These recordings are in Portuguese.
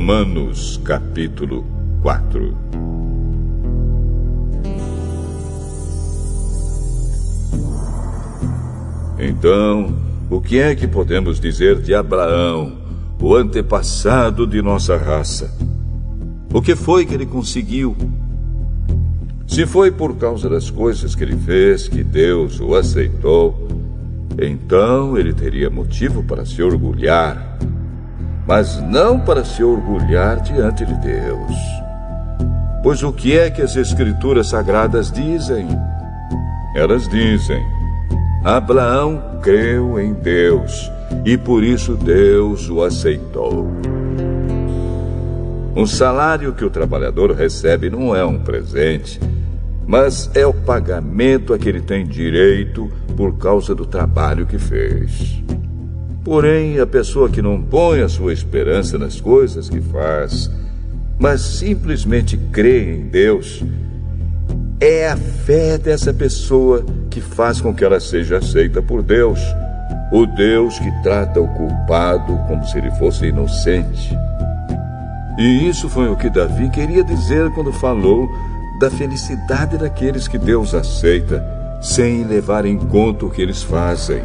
Romanos capítulo 4. Então, o que é que podemos dizer de Abraão, o antepassado de nossa raça? O que foi que ele conseguiu? Se foi por causa das coisas que ele fez que Deus o aceitou, então ele teria motivo para se orgulhar, mas não para se orgulhar diante de Deus. Pois o que é que as Escrituras Sagradas dizem? Elas dizem: Abraão creu em Deus, e por isso Deus o aceitou. O salário que o trabalhador recebe não é um presente, mas é o pagamento a que ele tem direito por causa do trabalho que fez. Porém, a pessoa que não põe a sua esperança nas coisas que faz, mas simplesmente crê em Deus, é a fé dessa pessoa que faz com que ela seja aceita por Deus, o Deus que trata o culpado como se ele fosse inocente. E isso foi o que Davi queria dizer quando falou da felicidade daqueles que Deus aceita, sem levar em conta o que eles fazem.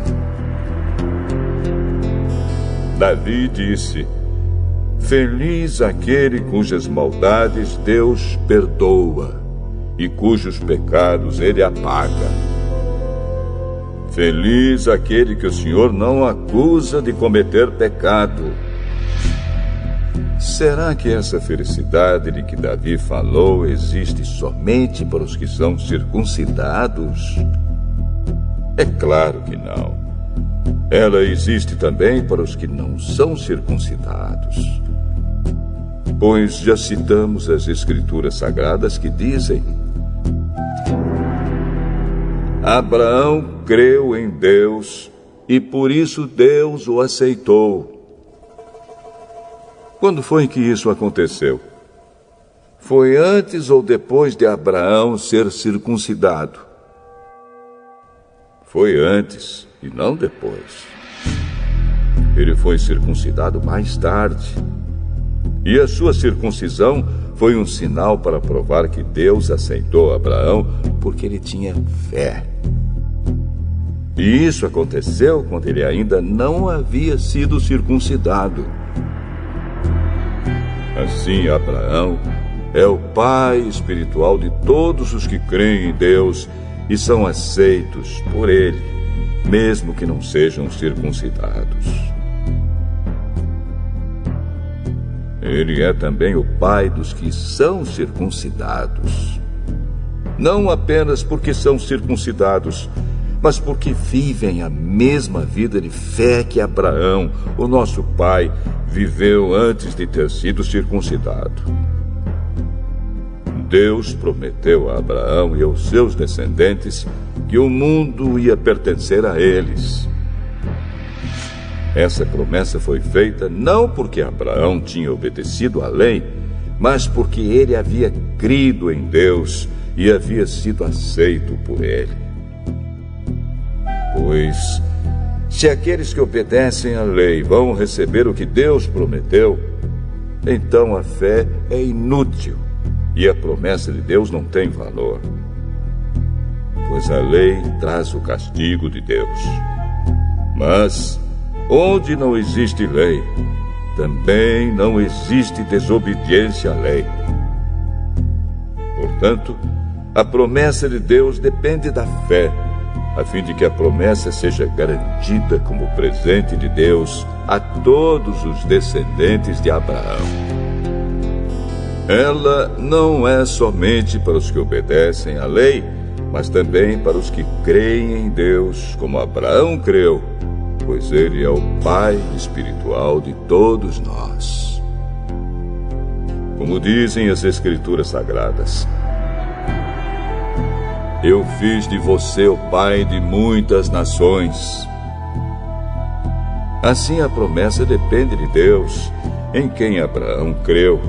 Davi disse: feliz aquele cujas maldades Deus perdoa e cujos pecados ele apaga. Feliz aquele que o Senhor não acusa de cometer pecado. Será que essa felicidade de que Davi falou existe somente para os que são circuncidados? É claro que não. Ela existe também para os que não são circuncidados. Pois já citamos as Escrituras Sagradas que dizem: Abraão creu em Deus e por isso Deus o aceitou. Quando foi que isso aconteceu? Foi antes ou depois de Abraão ser circuncidado? Foi antes e não depois. Ele foi circuncidado mais tarde. E a sua circuncisão foi um sinal para provar que Deus aceitou Abraão porque ele tinha fé. E isso aconteceu quando ele ainda não havia sido circuncidado. Assim, Abraão é o pai espiritual de todos os que creem em Deus e são aceitos por ele, mesmo que não sejam circuncidados. Ele é também o pai dos que são circuncidados. Não apenas porque são circuncidados, mas porque vivem a mesma vida de fé que Abraão, o nosso pai, viveu antes de ter sido circuncidado. Deus prometeu a Abraão e aos seus descendentes que o mundo ia pertencer a eles. Essa promessa foi feita não porque Abraão tinha obedecido à lei, mas porque ele havia crido em Deus e havia sido aceito por ele. Pois, se aqueles que obedecem à lei vão receber o que Deus prometeu, então a fé é inútil e a promessa de Deus não tem valor. Pois a lei traz o castigo de Deus. Mas, onde não existe lei, também não existe desobediência à lei. Portanto, a promessa de Deus depende da fé, a fim de que a promessa seja garantida como presente de Deus a todos os descendentes de Abraão. Ela não é somente para os que obedecem à lei, mas também para os que creem em Deus, como Abraão creu, pois ele é o pai espiritual de todos nós. Como dizem as Escrituras Sagradas: eu fiz de você o pai de muitas nações. Assim a promessa depende de Deus, em quem Abraão creu,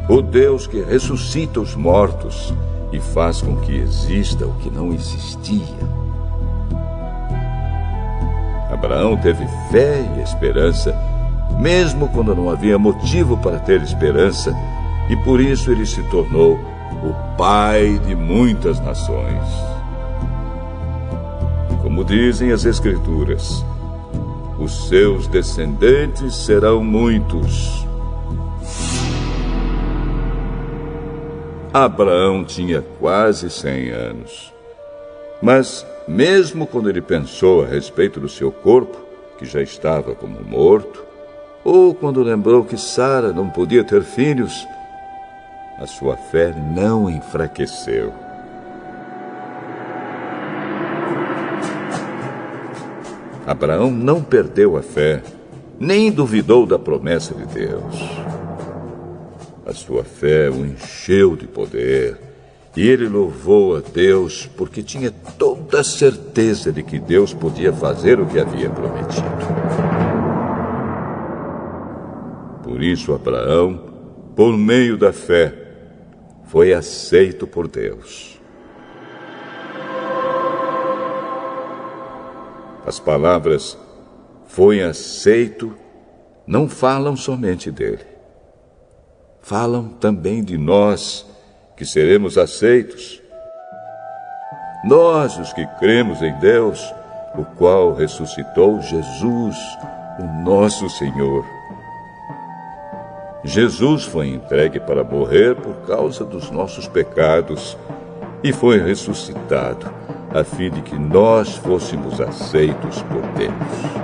o Deus que ressuscita os mortos e faz com que exista o que não existia. Abraão teve fé e esperança mesmo quando não havia motivo para ter esperança, e por isso ele se tornou o pai de muitas nações. Como dizem as Escrituras, os seus descendentes serão muitos. Abraão tinha quase 100 anos. Mas, mesmo quando ele pensou a respeito do seu corpo, que já estava como morto, ou quando lembrou que Sara não podia ter filhos, a sua fé não enfraqueceu. Abraão não perdeu a fé, nem duvidou da promessa de Deus. A sua fé o encheu de poder, e ele louvou a Deus porque tinha toda a certeza de que Deus podia fazer o que havia prometido. Por isso, Abraão, por meio da fé, foi aceito por Deus. As palavras "foi aceito" não falam somente dele. Falam também de nós, que seremos aceitos. Nós, os que cremos em Deus, o qual ressuscitou Jesus, o nosso Senhor. Jesus foi entregue para morrer por causa dos nossos pecados e foi ressuscitado, a fim de que nós fôssemos aceitos por Deus.